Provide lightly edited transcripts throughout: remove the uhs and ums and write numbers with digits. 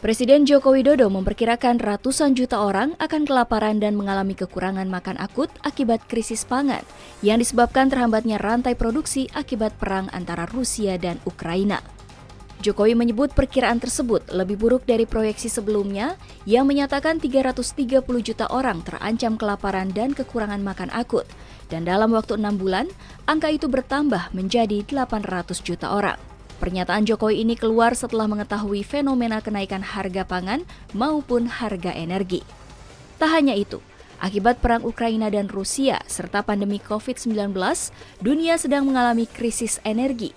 Presiden Joko Widodo memperkirakan ratusan juta orang akan kelaparan dan mengalami kekurangan makan akut akibat krisis pangan yang disebabkan terhambatnya rantai produksi akibat perang antara Rusia dan Ukraina. Jokowi menyebut perkiraan tersebut lebih buruk dari proyeksi sebelumnya yang menyatakan 330 juta orang terancam kelaparan dan kekurangan makan akut, dan dalam waktu 6 bulan, angka itu bertambah menjadi 800 juta orang. Pernyataan Jokowi ini keluar setelah mengetahui fenomena kenaikan harga pangan maupun harga energi. Tak hanya itu, akibat perang Ukraina dan Rusia serta pandemi COVID-19, dunia sedang mengalami krisis energi.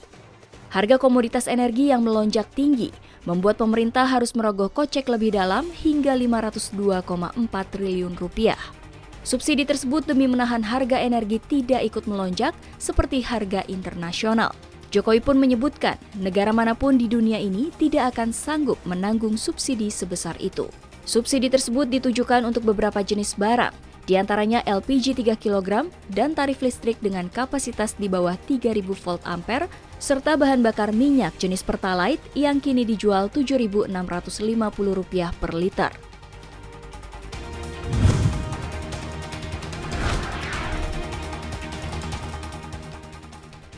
Harga komoditas energi yang melonjak tinggi membuat pemerintah harus merogoh kocek lebih dalam hingga 502,4 triliun rupiah. Subsidi tersebut demi menahan harga energi tidak ikut melonjak seperti harga internasional. Jokowi pun menyebutkan negara manapun di dunia ini tidak akan sanggup menanggung subsidi sebesar itu. Subsidi tersebut ditujukan untuk beberapa jenis barang, diantaranya LPG 3 kg dan tarif listrik dengan kapasitas di bawah 3000 volt ampere, serta bahan bakar minyak jenis Pertalite yang kini dijual Rp7.650 per liter.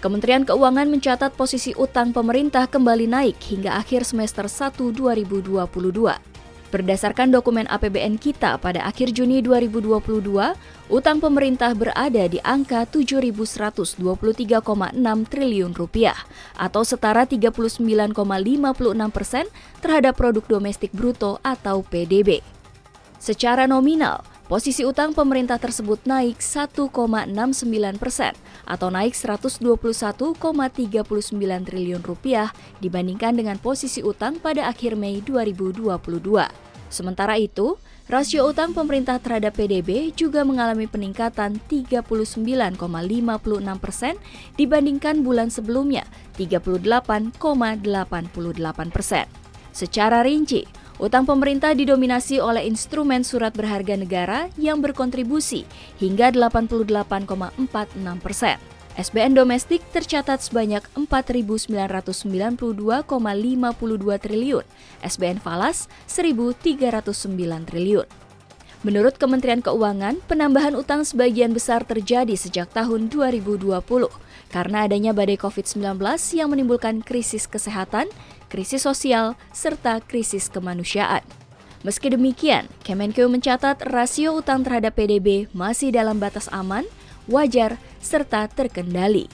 Kementerian Keuangan mencatat posisi utang pemerintah kembali naik hingga akhir semester 1 2022. Berdasarkan dokumen APBN kita pada akhir Juni 2022, utang pemerintah berada di angka 7.123,6 triliun rupiah atau setara 39,56% terhadap produk domestik bruto atau PDB. Secara nominal, posisi utang pemerintah tersebut naik 1,69% atau naik 121,39 triliun rupiah dibandingkan dengan posisi utang pada akhir Mei 2022. Sementara itu, rasio utang pemerintah terhadap PDB juga mengalami peningkatan 39,56% dibandingkan bulan sebelumnya, 38,88%. Secara rinci, utang pemerintah didominasi oleh instrumen surat berharga negara yang berkontribusi hingga 88,46%. SBN domestik tercatat sebanyak 4.992,52 triliun, SBN falas 1.309 triliun. Menurut Kementerian Keuangan, penambahan utang sebagian besar terjadi sejak tahun 2020 karena adanya badai COVID-19 yang menimbulkan krisis kesehatan, krisis sosial, serta krisis kemanusiaan. Meski demikian, Kemenkeu mencatat rasio utang terhadap PDB masih dalam batas aman, wajar, serta terkendali.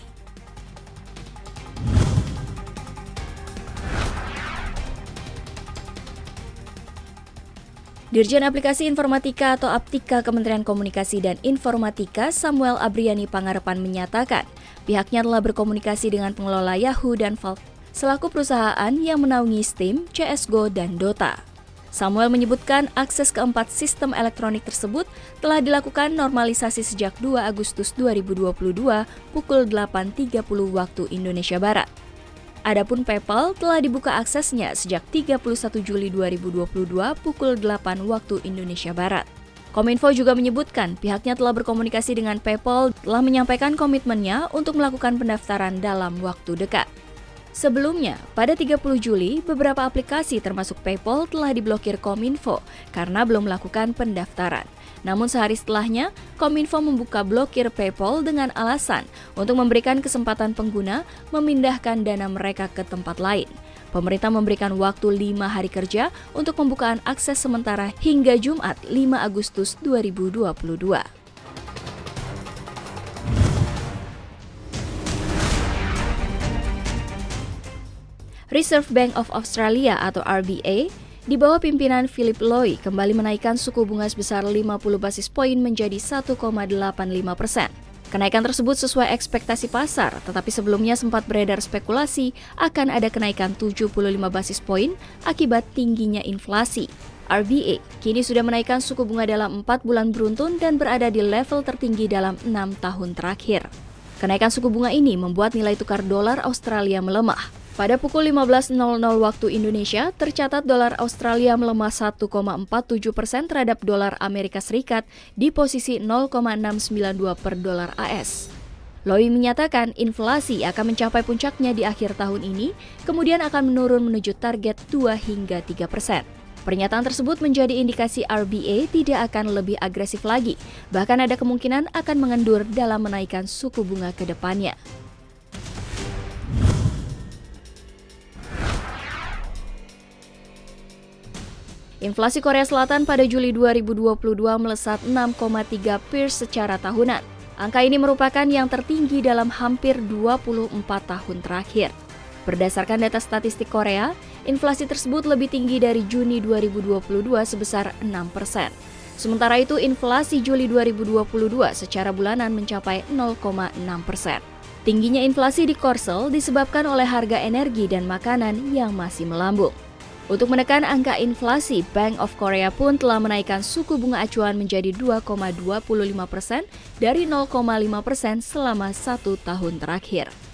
Dirjen Aplikasi Informatika atau Aptika Kementerian Komunikasi dan Informatika Samuel Abriani Pangarepan menyatakan pihaknya telah berkomunikasi dengan pengelola Yahoo dan Valve selaku perusahaan yang menaungi Steam, CSGO, dan Dota. Samuel menyebutkan akses keempat sistem elektronik tersebut telah dilakukan normalisasi sejak 2 Agustus 2022 pukul 8.30 waktu Indonesia Barat. Adapun PayPal telah dibuka aksesnya sejak 31 Juli 2022 pukul 8 waktu Indonesia Barat. Kominfo juga menyebutkan pihaknya telah berkomunikasi dengan PayPal telah menyampaikan komitmennya untuk melakukan pendaftaran dalam waktu dekat. Sebelumnya, pada 30 Juli, beberapa aplikasi termasuk PayPal telah diblokir Kominfo karena belum melakukan pendaftaran. Namun sehari setelahnya, Kominfo membuka blokir PayPal dengan alasan untuk memberikan kesempatan pengguna memindahkan dana mereka ke tempat lain. Pemerintah memberikan waktu 5 hari kerja untuk pembukaan akses sementara hingga Jumat 5 Agustus 2022. Reserve Bank of Australia atau RBA di bawah pimpinan Philip Loy kembali menaikkan suku bunga sebesar 50 basis poin menjadi 1,85%. Kenaikan tersebut sesuai ekspektasi pasar, tetapi sebelumnya sempat beredar spekulasi akan ada kenaikan 75 basis poin akibat tingginya inflasi. RBA kini sudah menaikkan suku bunga dalam 4 bulan beruntun dan berada di level tertinggi dalam 6 tahun terakhir. Kenaikan suku bunga ini membuat nilai tukar dolar Australia melemah. Pada pukul 15.00 waktu Indonesia, tercatat dolar Australia melemah 1,47% terhadap dolar Amerika Serikat di posisi 0,692 per dolar AS. Loy menyatakan inflasi akan mencapai puncaknya di akhir tahun ini, kemudian akan menurun menuju target 2 hingga 3%. Pernyataan tersebut menjadi indikasi RBA tidak akan lebih agresif lagi, bahkan ada kemungkinan akan mengendur dalam menaikkan suku bunga ke depannya. Inflasi Korea Selatan pada Juli 2022 melesat 6,3% secara tahunan. Angka ini merupakan yang tertinggi dalam hampir 24 tahun terakhir. Berdasarkan data statistik Korea, inflasi tersebut lebih tinggi dari Juni 2022 sebesar 6%. Sementara itu, inflasi Juli 2022 secara bulanan mencapai 0,6%. Tingginya inflasi di Korsel disebabkan oleh harga energi dan makanan yang masih melambung. Untuk menekan angka inflasi, Bank of Korea pun telah menaikkan suku bunga acuan menjadi 2,25% dari 0,5% selama 1 tahun terakhir.